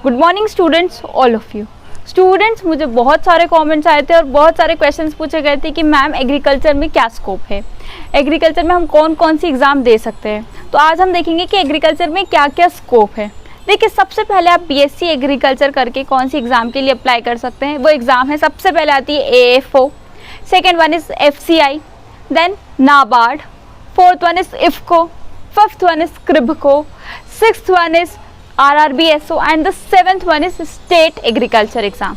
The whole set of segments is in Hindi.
Good morning students, all of you students. मुझे बहुत सारे कमेंट्स आए थे और बहुत सारे क्वेश्चंस पूछे गए थे कि मैम एग्रीकल्चर में क्या स्कोप है, एग्रीकल्चर में हम कौन कौन सी एग्ज़ाम दे सकते हैं। तो आज हम देखेंगे कि एग्रीकल्चर में क्या क्या स्कोप है। देखिए, सबसे पहले आप बीएससी एग्रीकल्चर करके कौन सी एग्ज़ाम के लिए अप्लाई कर सकते हैं। वो एग्ज़ाम है, सबसे पहले आती है AFO, second one is FCI, then NABARD, fourth one is IFFCO, fifth one is CRIBCO, sixth one is RRBSO and the seventh one is state agriculture exam.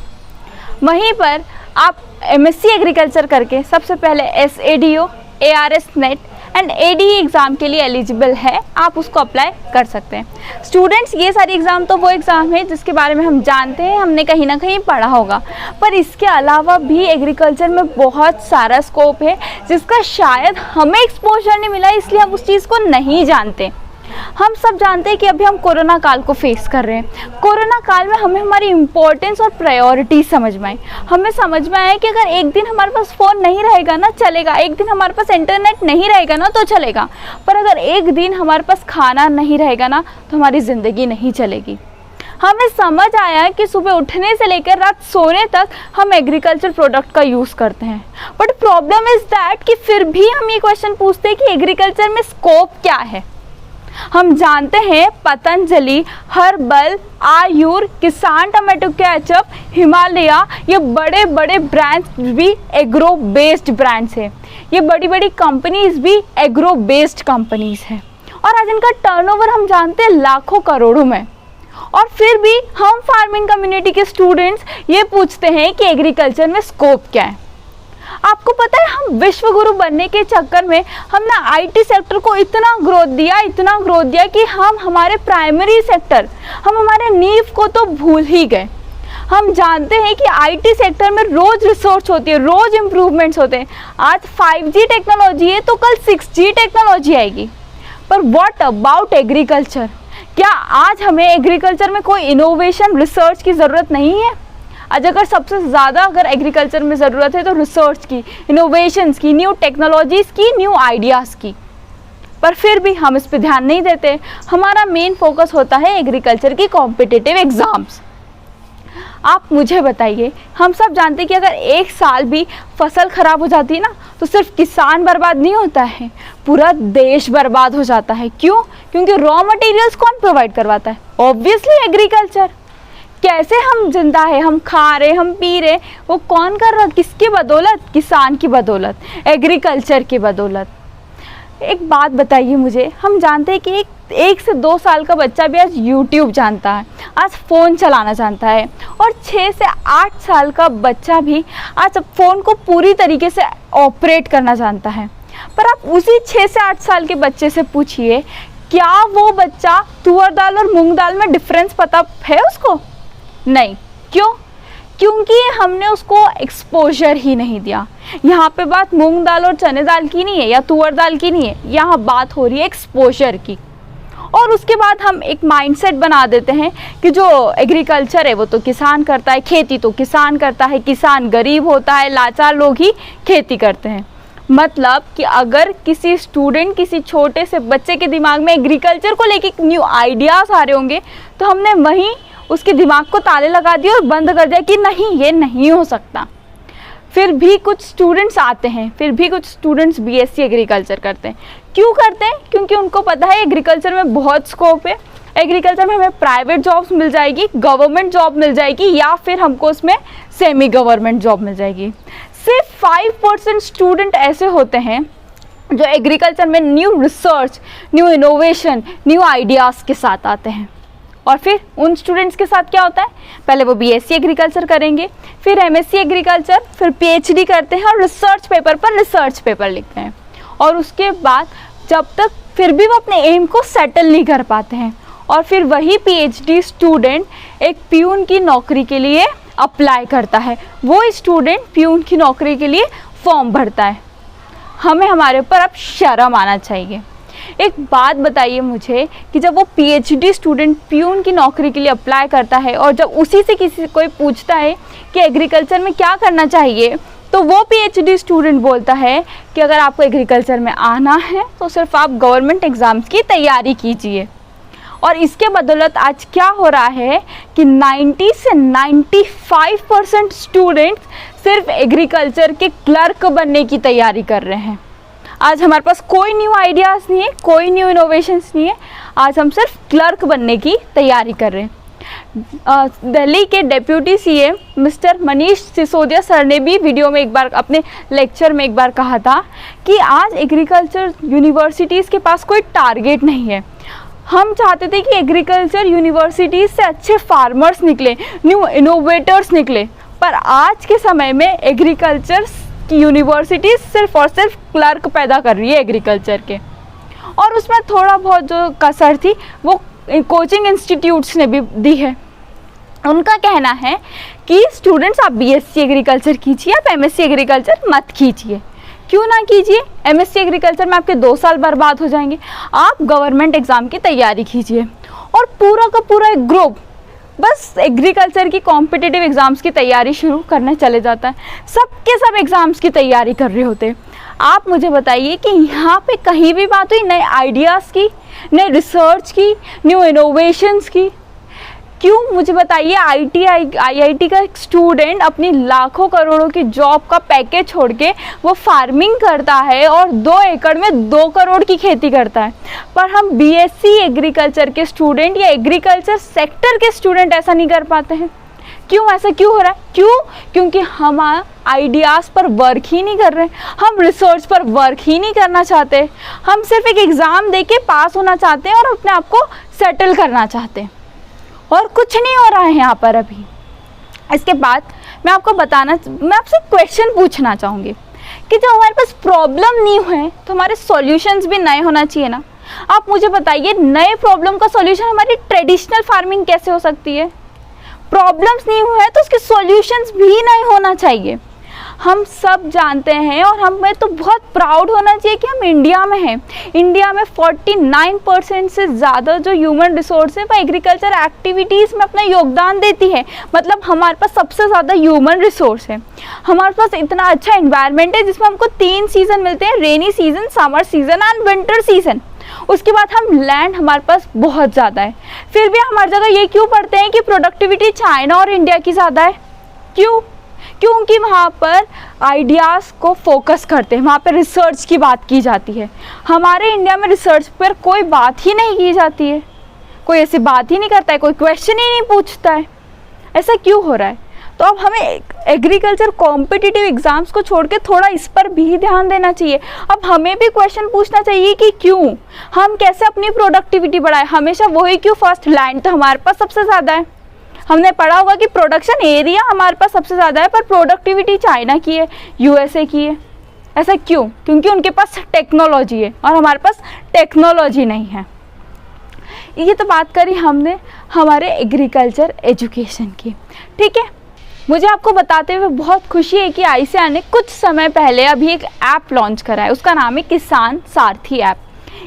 वहीं पर आप MSc एग्रीकल्चर करके सबसे पहले SADO, ARS net and ADE exam के लिए एलिजिबल है, आप उसको अप्लाई कर सकते हैं। स्टूडेंट्स, ये सारी एग्ज़ाम तो वो एग्ज़ाम है जिसके बारे में हम जानते हैं, हमने कहीं ना कहीं पढ़ा होगा, पर इसके अलावा भी एग्रीकल्चर में बहुत सारा स्कोप है जिसका शायद हमें एक्सपोजर नहीं मिला, इसलिए हम उस चीज़ को नहीं जानते। हम सब जानते हैं कि अभी हम कोरोना काल को फेस कर रहे हैं। कोरोना काल में हमें हमारी इम्पोर्टेंस और प्रायोरिटी समझ में आई। हमें समझ में आया कि अगर एक दिन हमारे पास फ़ोन नहीं रहेगा ना चलेगा, एक दिन हमारे पास इंटरनेट नहीं रहेगा ना तो चलेगा, पर अगर एक दिन हमारे पास खाना नहीं रहेगा ना तो हमारी ज़िंदगी नहीं चलेगी। हमें समझ आया कि सुबह उठने से लेकर रात सोने तक हम एग्रीकल्चर प्रोडक्ट का यूज़ करते हैं, बट प्रॉब्लम इज़ दैट कि फिर भी हम ये क्वेश्चन पूछते हैं कि एग्रीकल्चर में स्कोप क्या है। हम जानते हैं पतंजलि, हर्बल, आयुर, किसान टमाटो केचप, हिमालय, ये बड़े बड़े ब्रांड्स भी एग्रो बेस्ड ब्रांड्स हैं। ये बड़ी बड़ी कंपनीज भी एग्रो बेस्ड कंपनीज हैं और आज इनका टर्नओवर हम जानते हैं लाखों करोड़ों में। और फिर भी हम फार्मिंग कम्युनिटी के स्टूडेंट्स ये पूछते हैं कि एग्रीकल्चर में स्कोप क्या है। आपको पता है, हम विश्व गुरु बनने के चक्कर में हमने IT सेक्टर को इतना ग्रोथ दिया कि हम हमारे प्राइमरी सेक्टर, हम हमारे नींव को तो भूल ही गए। हम जानते हैं कि IT सेक्टर में रोज रिसर्च होती है, रोज इम्प्रूवमेंट्स होते हैं। आज 5G टेक्नोलॉजी है तो कल 6G टेक्नोलॉजी आएगी, पर व्हाट अबाउट एग्रीकल्चर? क्या आज हमें एग्रीकल्चर में कोई इनोवेशन रिसर्च की ज़रूरत नहीं है? आज अगर सबसे ज़्यादा अगर एग्रीकल्चर में ज़रूरत है तो रिसर्च की, इनोवेशंस की, न्यू टेक्नोलॉजीज़ की, न्यू आइडियाज़ की, पर फिर भी हम इस पे ध्यान नहीं देते। हमारा मेन फोकस होता है एग्रीकल्चर की कॉम्पिटिटिव एग्ज़ाम्स। आप मुझे बताइए, हम सब जानते हैं कि अगर एक साल भी फसल ख़राब हो जाती है ना तो सिर्फ किसान बर्बाद नहीं होता है, पूरा देश बर्बाद हो जाता है। क्यों? क्योंकि रॉ मटेरियल्स कौन प्रोवाइड करवाता है? Obviously agriculture. कैसे हम जिंदा है, हम खा रहे, हम पी रहे, वो कौन कर रहा? किसकी बदौलत? किसान की बदौलत, एग्रीकल्चर की बदौलत। एक बात बताइए मुझे, हम जानते हैं कि एक से 2 साल का बच्चा भी आज YouTube जानता है, आज फ़ोन चलाना जानता है, और 6 से 8 साल का बच्चा भी आज फ़ोन को पूरी तरीके से ऑपरेट करना जानता है। पर आप उसी 6 से 8 साल के बच्चे से पूछिए, क्या वो बच्चा तुअर दाल और मूंग दाल में डिफरेंस पता है उसको? नहीं। क्यों? क्योंकि हमने उसको एक्सपोजर ही नहीं दिया। यहाँ पे बात मूंग दाल और चने दाल की नहीं है या तुअर दाल की नहीं है, यहाँ बात हो रही है एक्सपोजर की। और उसके बाद हम एक माइंडसेट बना देते हैं कि जो एग्रीकल्चर है वो तो किसान करता है, खेती तो किसान करता है, किसान गरीब होता है, लाचार लोग ही खेती करते हैं। मतलब कि अगर किसी स्टूडेंट, किसी छोटे से बच्चे के दिमाग में एग्रीकल्चर को लेके न्यू आइडियाज़ आ रहे होंगे तो हमने वहीं उसके दिमाग को ताले लगा दिए और बंद कर दिया कि नहीं, ये नहीं हो सकता। फिर भी कुछ स्टूडेंट्स आते हैं, फिर भी कुछ स्टूडेंट्स BSc एग्रीकल्चर करते हैं। क्यों करते हैं? क्योंकि उनको पता है एग्रीकल्चर में बहुत स्कोप है, एग्रीकल्चर में हमें प्राइवेट जॉब्स मिल जाएगी, गवर्नमेंट जॉब मिल जाएगी, या फिर हमको उसमें सेमी गवर्नमेंट जॉब मिल जाएगी। सिर्फ 5% स्टूडेंट ऐसे होते हैं जो एग्रीकल्चर में new research, new innovation, new ideas के साथ आते हैं। और फिर उन स्टूडेंट्स के साथ क्या होता है, पहले वो BSc एग्रीकल्चर करेंगे, फिर MSc एग्रीकल्चर, फिर PhD करते हैं और रिसर्च पेपर पर रिसर्च पेपर लिखते हैं। और उसके बाद जब तक फिर भी वो अपने एम को सेटल नहीं कर पाते हैं, और फिर वही PhD स्टूडेंट एक प्यून की नौकरी के लिए अप्लाई करता है, वो स्टूडेंट प्यून की नौकरी के लिए फॉर्म भरता है। हमें हमारे ऊपर अब शर्म आना चाहिए। एक बात बताइए मुझे कि जब वो PhD स्टूडेंट प्यून की नौकरी के लिए अप्लाई करता है और जब उसी से किसी कोई पूछता है कि एग्रीकल्चर में क्या करना चाहिए, तो वो PhD स्टूडेंट बोलता है कि अगर आपको एग्रीकल्चर में आना है तो सिर्फ आप गवर्नमेंट एग्ज़ाम्स की तैयारी कीजिए। और इसके बदौलत आज क्या हो रहा है कि 90 से 95% स्टूडेंट्स सिर्फ एग्रीकल्चर के क्लर्क बनने की तैयारी कर रहे हैं। आज हमारे पास कोई न्यू आइडियाज़ नहीं है, कोई न्यू इनोवेशंस नहीं है, आज हम सिर्फ क्लर्क बनने की तैयारी कर रहे हैं। दिल्ली के deputy CM mister Manish Sisodia sir ने भी वीडियो में एक बार अपने लेक्चर में एक बार कहा था कि आज एग्रीकल्चर यूनिवर्सिटीज़ के पास कोई टारगेट नहीं है। हम चाहते थे कि एग्रीकल्चर यूनिवर्सिटीज़ से अच्छे फार्मर्स निकले, न्यू इनोवेटर्स निकले, पर आज के समय में एग्रीकल्चर की यूनिवर्सिटीज़ सिर्फ और सिर्फ क्लर्क पैदा कर रही है एग्रीकल्चर के, और उसमें थोड़ा बहुत जो कसर थी वो कोचिंग इंस्टीट्यूट्स ने भी दी है। उनका कहना है कि स्टूडेंट्स आप बीएससी एग्रीकल्चर कीजिए, आप एमएससी एग्रीकल्चर मत कीजिए। क्यों ना कीजिए? एमएससी एग्रीकल्चर में आपके 2 साल बर्बाद हो जाएंगे। आप गवर्नमेंट एग्ज़ाम की तैयारी कीजिए। और पूरा का पूरा एक ग्रुप बस एग्रीकल्चर की कॉम्पिटिटिव एग्ज़ाम्स की तैयारी शुरू करने चले जाता है। सबके सब एग्ज़ाम्स की तैयारी कर रहे होते हैं। आप मुझे बताइए कि यहाँ पे कहीं भी बात हुई नए आइडियाज़ की, नए रिसर्च की, न्यू इनोवेशंस की? क्यों? मुझे बताइए। आईआईटी का एक स्टूडेंट अपनी लाखों करोड़ों की जॉब का पैकेज छोड़ के वो फार्मिंग करता है और 2 एकड़ में 2 करोड़ की खेती करता है, पर हम बीएससी एग्रीकल्चर के स्टूडेंट या एग्रीकल्चर सेक्टर के स्टूडेंट ऐसा नहीं कर पाते हैं। क्यों? ऐसा क्यों हो रहा है? क्यों? क्योंकि हम आइडियाज़ पर वर्क ही नहीं कर रहे, हम रिसर्च पर वर्क ही नहीं करना चाहते, हम सिर्फ एक एग्ज़ाम दे के पास होना चाहते हैं और अपने आप को सेटल करना चाहते हैं, और कुछ नहीं हो रहा है यहाँ पर अभी। इसके बाद मैं आपसे क्वेश्चन पूछना चाहूँगी कि जब हमारे पास प्रॉब्लम न्यू है तो हमारे सॉल्यूशंस भी नए होना चाहिए ना। आप मुझे बताइए, नए प्रॉब्लम का सॉल्यूशन हमारी ट्रेडिशनल फार्मिंग कैसे हो सकती है? प्रॉब्लम्स न्यू है तो उसके सॉल्यूशंस भी नए होना चाहिए। हम सब जानते हैं और हमें तो बहुत प्राउड होना चाहिए कि हम इंडिया में हैं। इंडिया में 49% से ज़्यादा जो ह्यूमन रिसोर्स है वो एग्रीकल्चर एक्टिविटीज़ में अपना योगदान देती है। मतलब हमारे पास सबसे ज़्यादा ह्यूमन रिसोर्स है। हमारे पास इतना अच्छा एनवायरनमेंट है जिसमें हमको 3 सीज़न मिलते हैं, rainy season, summer season and winter season. उसके बाद हम लैंड हमारे पास बहुत ज़्यादा है, फिर भी हमारी जगह ये क्यों पढ़ते हैं कि प्रोडक्टिविटी चाइना और इंडिया की ज़्यादा है? क्यों? क्योंकि वहाँ पर आइडियाज़ को फोकस करते हैं, वहाँ पर रिसर्च की बात की जाती है। हमारे इंडिया में रिसर्च पर कोई बात ही नहीं की जाती है, कोई ऐसी बात ही नहीं करता है, कोई क्वेश्चन ही नहीं पूछता है। ऐसा क्यों हो रहा है? तो अब हमें एग्रीकल्चर कॉम्पिटिटिव एग्ज़ाम्स को छोड़ के थोड़ा इस पर भी ध्यान देना चाहिए। अब हमें भी क्वेश्चन पूछना चाहिए कि क्यों, हम कैसे अपनी प्रोडक्टिविटी बढ़ाएं। हमेशा वही क्यों? फर्स्ट, लैंड तो हमारे पास सबसे ज़्यादा है। हमने पढ़ा होगा कि प्रोडक्शन एरिया हमारे पास सबसे ज़्यादा है, पर प्रोडक्टिविटी चाइना की है, यूएसए की है। ऐसा क्यों? क्योंकि उनके पास टेक्नोलॉजी है और हमारे पास टेक्नोलॉजी नहीं है। ये तो बात करी हमने हमारे एग्रीकल्चर एजुकेशन की, ठीक है। मुझे आपको बताते हुए बहुत खुशी है कि आईसीएआर ने कुछ समय पहले अभी एक ऐप लॉन्च करा है। उसका नाम है किसान सारथी ऐप।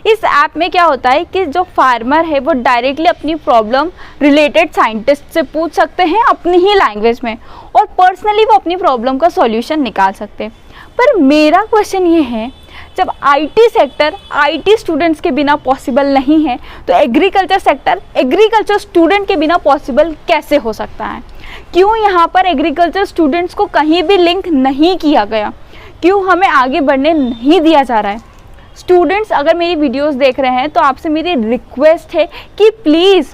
इस ऐप में क्या होता है कि जो फार्मर है वो डायरेक्टली अपनी प्रॉब्लम रिलेटेड साइंटिस्ट से पूछ सकते हैं अपनी ही लैंग्वेज में, और पर्सनली वो अपनी प्रॉब्लम का सॉल्यूशन निकाल सकते हैं। पर मेरा क्वेश्चन ये है, जब आईटी सेक्टर आईटी स्टूडेंट्स के बिना पॉसिबल नहीं है, तो एग्रीकल्चर सेक्टर एग्रीकल्चर स्टूडेंट के बिना पॉसिबल कैसे हो सकता है? क्यों यहाँ पर एग्रीकल्चर स्टूडेंट्स को कहीं भी लिंक नहीं किया गया? क्यों हमें आगे बढ़ने नहीं दिया जा रहा है? स्टूडेंट्स अगर मेरी वीडियोस देख रहे हैं तो आपसे मेरी रिक्वेस्ट है कि प्लीज़,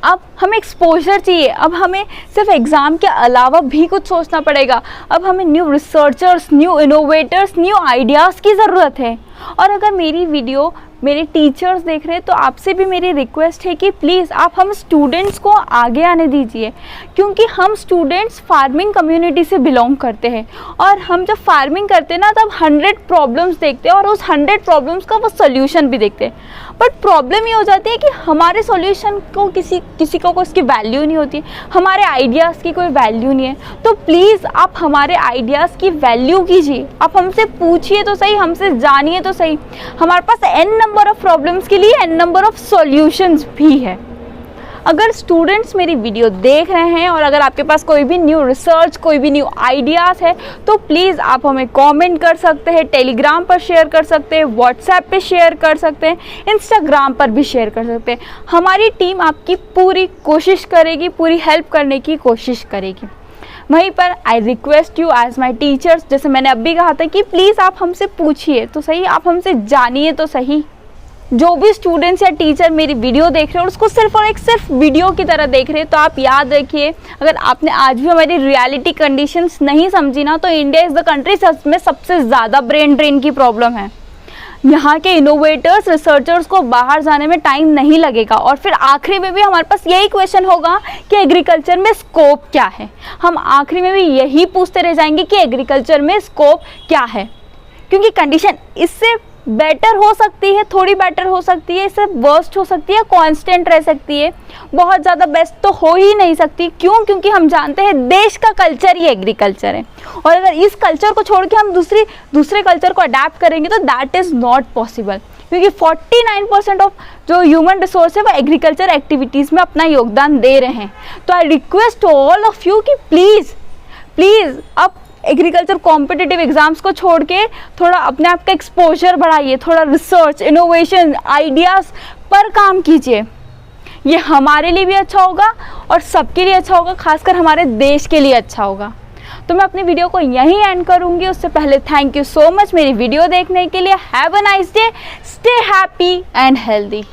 अब हमें एक्सपोजर चाहिए। अब हमें सिर्फ एग्ज़ाम के अलावा भी कुछ सोचना पड़ेगा। अब हमें new researchers, new innovators, new ideas की ज़रूरत है। और अगर मेरी वीडियो मेरे टीचर्स देख रहे हैं तो आपसे भी मेरी रिक्वेस्ट है कि प्लीज़ आप हम स्टूडेंट्स को आगे आने दीजिए, क्योंकि हम स्टूडेंट्स फार्मिंग कम्युनिटी से बिलोंग करते हैं। और हम जब फार्मिंग करते हैं ना, तब 100 प्रॉब्लम्स देखते हैं और उस 100 प्रॉब्लम्स का वो सोल्यूशन भी देखते हैं। बट प्रॉब्लम ये हो जाती है कि हमारे सॉल्यूशन को किसी को उसकी वैल्यू नहीं होती, हमारे आइडियाज़ की कोई वैल्यू नहीं है। तो प्लीज़ आप हमारे आइडियाज़ की वैल्यू कीजिए, आप हमसे पूछिए तो सही, हमसे जानिए तो सही। हमारे पास n नंबर ऑफ प्रॉब्लम्स के लिए n नंबर ऑफ सॉल्यूशंस भी है। अगर स्टूडेंट्स मेरी वीडियो देख रहे हैं और अगर आपके पास कोई भी न्यू रिसर्च, कोई भी न्यू आइडियाज़ है तो प्लीज़ आप हमें कमेंट कर सकते हैं, टेलीग्राम पर शेयर कर सकते हैं, व्हाट्सएप पे शेयर कर सकते हैं, इंस्टाग्राम पर भी शेयर कर सकते हैं। हमारी टीम आपकी पूरी कोशिश करेगी, पूरी हेल्प करने की कोशिश करेगी। वहीं पर I request you as my teachers, जैसे मैंने अभी कहा था कि प्लीज़ आप हमसे पूछिए तो सही, आप हमसे जानिए तो सही। जो भी स्टूडेंट्स या टीचर मेरी वीडियो देख रहे हैं और उसको सिर्फ और एक सिर्फ वीडियो की तरह देख रहे हैं, तो आप याद रखिए, अगर आपने आज भी हमारी रियलिटी कंडीशंस नहीं समझी ना, तो इंडिया इज़ द कंट्री में सबसे ज़्यादा ब्रेन ड्रेन की प्रॉब्लम है। यहाँ के इनोवेटर्स, रिसर्चर्स को बाहर जाने में टाइम नहीं लगेगा। और फिर आखिरी में भी हमारे पास यही क्वेश्चन होगा कि एग्रीकल्चर में स्कोप क्या है। हम आखिरी में भी यही पूछते रह जाएंगे कि एग्रीकल्चर में स्कोप क्या है, क्योंकि कंडीशन इससे बेटर हो सकती है, थोड़ी बेटर हो सकती है, इससे वर्स्ट हो सकती है, कांस्टेंट रह सकती है, बहुत ज़्यादा बेस्ट तो हो ही नहीं सकती। क्यों? क्योंकि हम जानते हैं देश का कल्चर ही एग्रीकल्चर है, और अगर इस कल्चर को छोड़ के हम दूसरे कल्चर को अडेप्ट करेंगे तो दैट इज़ नॉट पॉसिबल, क्योंकि 49% ऑफ जो ह्यूमन रिसोर्स है वो एग्रीकल्चर एक्टिविटीज़ में अपना योगदान दे रहे हैं। तो I request all of you कि प्लीज़ आप एग्रीकल्चर कॉम्पिटिटिव एग्जाम्स को छोड़ के थोड़ा अपने आप का एक्सपोजर बढ़ाइए, थोड़ा रिसर्च, इनोवेशन, आइडियाज़ पर काम कीजिए। ये हमारे लिए भी अच्छा होगा और सबके लिए अच्छा होगा, खासकर हमारे देश के लिए अच्छा होगा। तो मैं अपनी वीडियो को यहीं एंड करूँगी। उससे पहले थैंक यू सो मच मेरी वीडियो देखने के लिए। Have a nice day, stay happy and healthy.